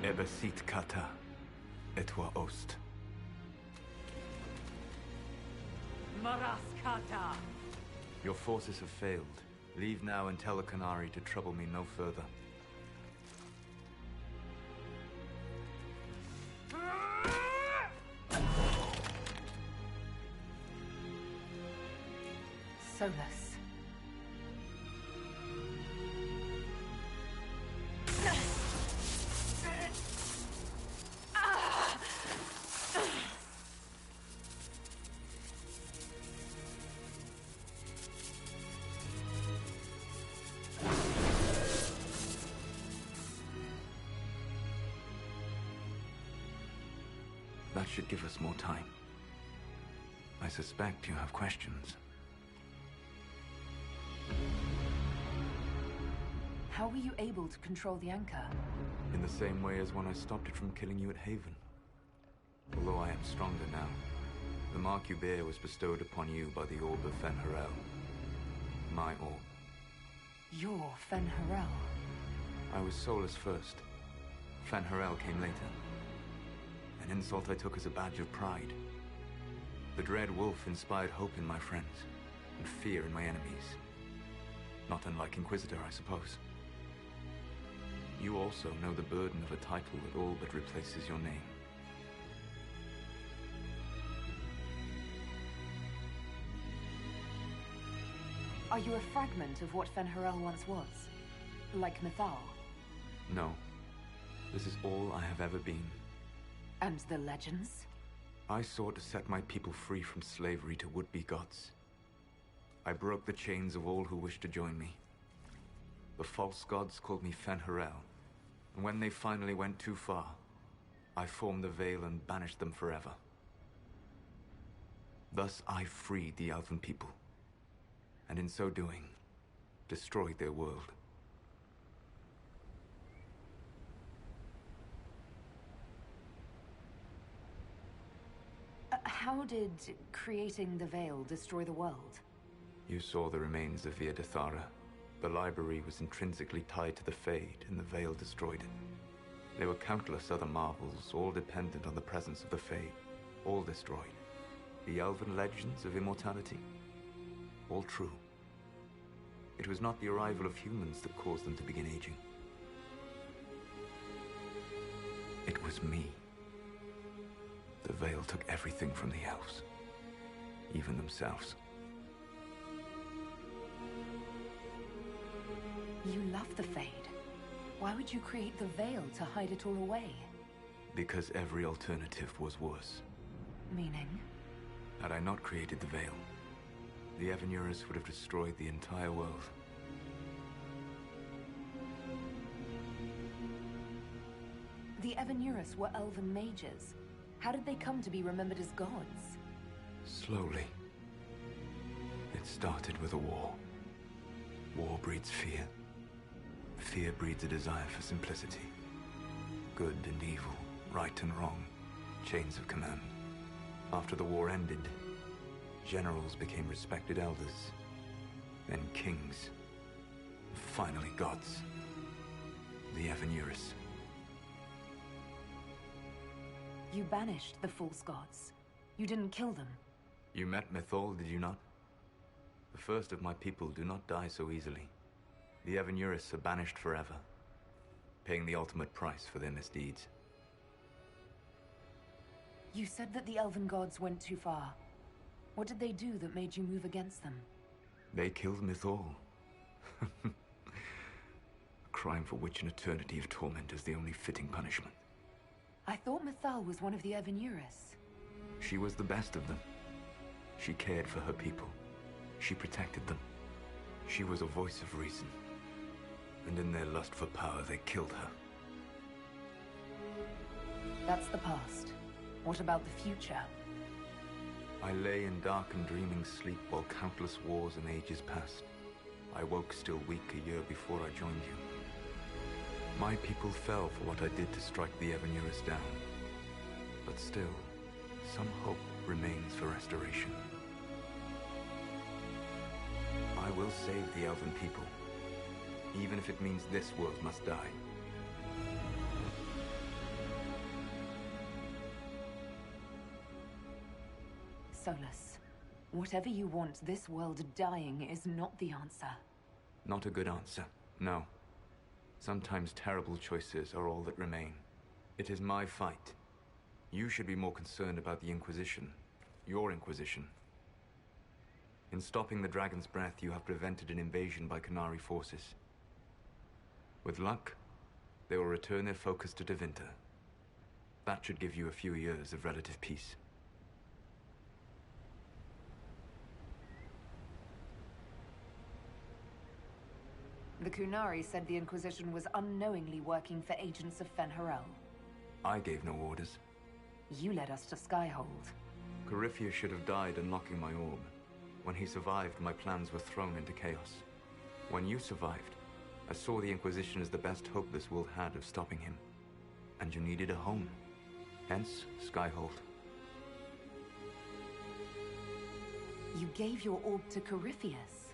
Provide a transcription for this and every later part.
Ebesit kata, etwa ost. Maraskata! Your forces have failed. Leave now and tell the Canary to trouble me no further. Solus. That should give us more time. I suspect you have questions. How were you able to control the anchor? In the same way as when I stopped it from killing you at Haven. Although I am stronger now. The mark you bear was bestowed upon you by the Orb of Fen'Harel. My orb. You're Fen'Harel. I was Solus first. Fen'Harel came later. An insult I took as a badge of pride. The Dread Wolf inspired hope in my friends, and fear in my enemies. Not unlike Inquisitor, I suppose. You also know the burden of a title that all but replaces your name. Are you a fragment of what Fen'Harel once was? Like Mythal? No. This is all I have ever been. And the legends? I sought to set my people free from slavery to would-be gods. I broke the chains of all who wished to join me. The false gods called me Fen'Harel, and when they finally went too far, I formed the Veil and banished them forever. Thus I freed the Elven people, and in so doing, destroyed their world. How did creating the Veil destroy the world? You saw the remains of Via de Thara. The library was intrinsically tied to the Fade, and the Veil destroyed it. There were countless other marvels, all dependent on the presence of the Fade, all destroyed. The Elven legends of immortality, all true. It was not the arrival of humans that caused them to begin aging. It was me. The Veil took everything from the elves, even themselves. You love the Fade. Why would you create the Veil to hide it all away? Because every alternative was worse. Meaning? Had I not created the Veil, the Evanurus would have destroyed the entire world. The Evanurus were elven mages. How did they come to be remembered as gods? Slowly. It started with a war. War breeds fear. Fear breeds a desire for simplicity. Good and evil, right and wrong, chains of command. After the war ended, generals became respected elders, then kings, finally gods. The Evanurus. You banished the false gods. You didn't kill them. You met Mythal, did you not? The first of my people do not die so easily. The Evanurus are banished forever, paying the ultimate price for their misdeeds. You said that the elven gods went too far. What did they do that made you move against them? They killed Mythal. A crime for which an eternity of torment is the only fitting punishment. I thought Mythal was one of the Evanurus. She was the best of them. She cared for her people. She protected them. She was a voice of reason. And in their lust for power, they killed her. That's the past. What about the future? I lay in dark and dreaming sleep while countless wars and ages passed. I woke still weak a year before I joined you. My people fell for what I did to strike the Evanurus down. But still, some hope remains for restoration. I will save the Elven people, even if it means this world must die. Solus. Whatever you want, this world dying is not the answer. Not a good answer, no. Sometimes terrible choices are all that remain. It is my fight. You should be more concerned about the Inquisition. Your Inquisition. In stopping the Dragon's Breath, you have prevented an invasion by Qunari forces. With luck, they will return their focus to Tevinter. That should give you a few years of relative peace. The Qunari said the Inquisition was unknowingly working for agents of Fen'Harel. I gave no orders. You led us to Skyhold. Corypheus should have died unlocking my orb. When he survived, my plans were thrown into chaos. When you survived, I saw the Inquisition as the best hope this world had of stopping him. And you needed a home. Hence, Skyhold. You gave your orb to Corypheus?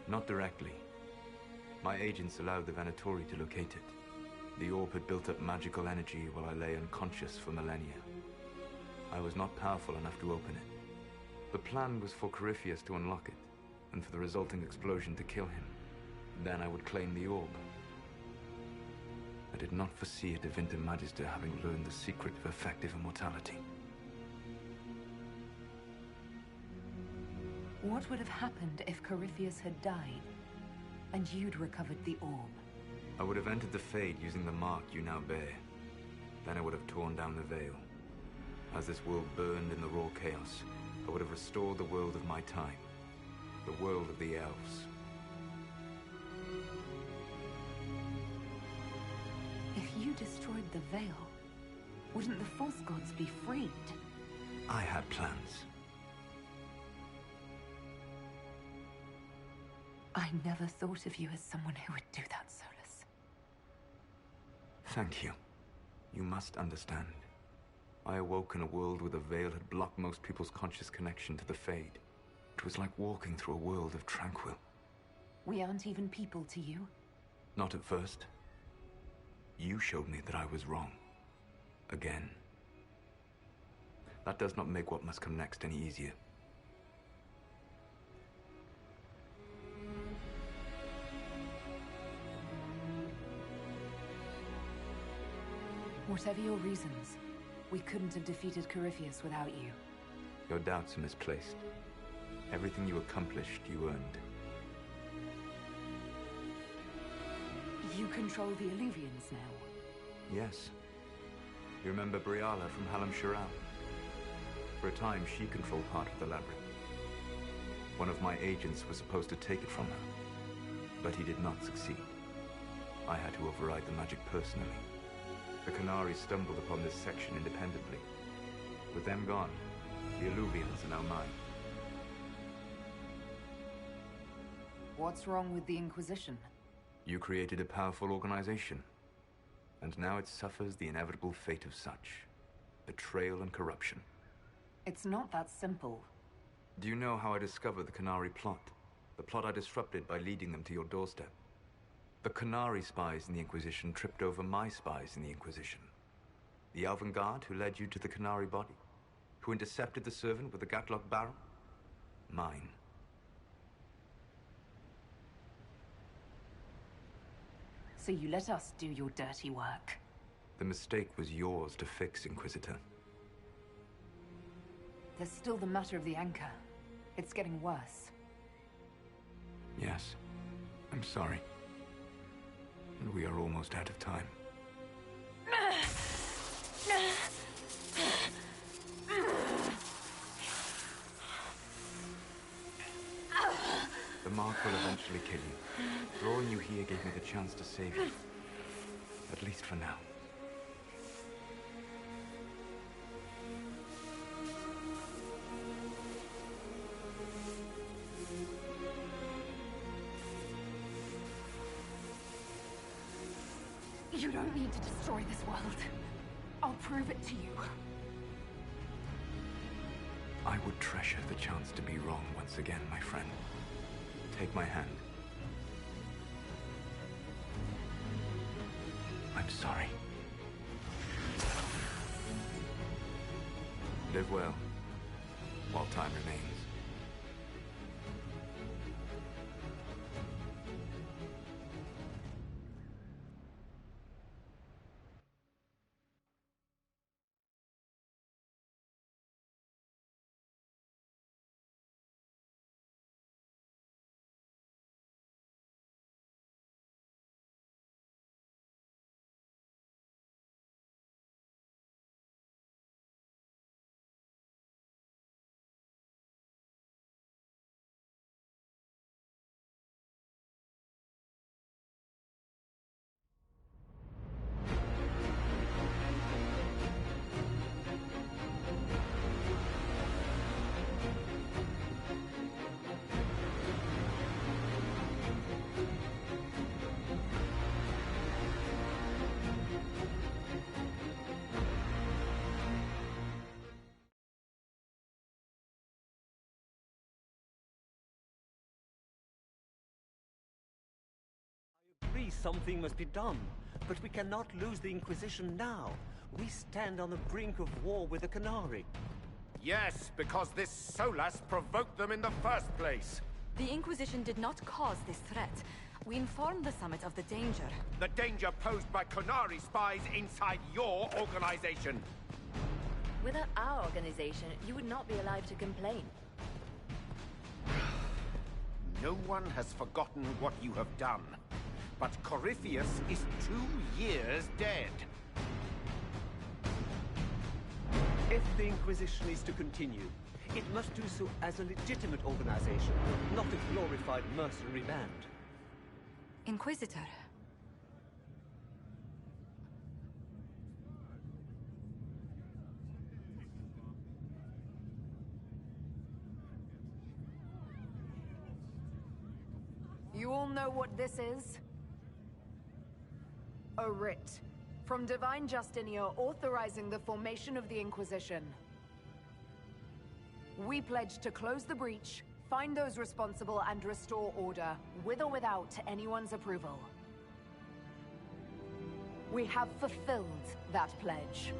Not directly. My agents allowed the Venatori to locate it. The orb had built up magical energy while I lay unconscious for millennia. I was not powerful enough to open it. The plan was for Corypheus to unlock it, and for the resulting explosion to kill him. Then I would claim the orb. I did not foresee a Tevinter Magister having learned the secret of effective immortality. What would have happened if Corypheus had died, and you'd recovered the orb? I would have entered the Fade using the mark you now bear. Then I would have torn down the veil. As this world burned in the raw chaos, I would have restored the world of my time. The world of the elves. If you destroyed the veil, wouldn't the false gods be freed? I had plans. I never thought of you as someone who would do that, Solus. Thank you. You must understand. I awoke in a world where the veil had blocked most people's conscious connection to the Fade. It was like walking through a world of tranquil. We aren't even people to you? Not at first. You showed me that I was wrong. Again. That does not make what must come next any easier. Whatever your reasons, we couldn't have defeated Corypheus without you. Your doubts are misplaced. Everything you accomplished, you earned. You control the Illuvians now? Yes. You remember Briala from Halam Shiral? For a time, she controlled part of the labyrinth. One of my agents was supposed to take it from her, but he did not succeed. I had to override the magic personally. The Qunari stumbled upon this section independently. With them gone, the Illuvians are now mine. What's wrong with the Inquisition? You created a powerful organization, and now it suffers the inevitable fate of such. Betrayal and corruption. It's not that simple. Do you know how I discovered the Qunari plot? The plot I disrupted by leading them to your doorstep. The Qunari spies in the Inquisition tripped over my spies in the Inquisition. The Elven Guard who led you to the Qunari body? Who intercepted the servant with the Gatlock barrel? Mine. So you let us do your dirty work? The mistake was yours to fix, Inquisitor. There's still the matter of the anchor. It's getting worse. Yes. I'm sorry. And we are almost out of time. The mark will eventually kill you. Drawing you here gave me the chance to save you. At least for now. You don't need to destroy this world. I'll prove it to you. I would treasure the chance to be wrong once again, my friend. Take my hand. I'm sorry. Live well. while time remains. Something must be done, but we cannot lose the Inquisition now. We stand on the brink of war with the Canary. Yes, because this Solas provoked them in the first place. The Inquisition did not cause this threat. We informed the Summit of the danger. The danger posed by Canary spies inside your organization. Without our organization, you would not be alive to complain. No one has forgotten what you have done. But Corypheus is 2 years dead. If the Inquisition is to continue, it must do so as a legitimate organization, not a glorified mercenary band. Inquisitor. You all know what this is? A writ from Divine Justinia authorizing the formation of the Inquisition. We pledge to close the breach, find those responsible, and restore order, with or without anyone's approval. We have fulfilled that pledge.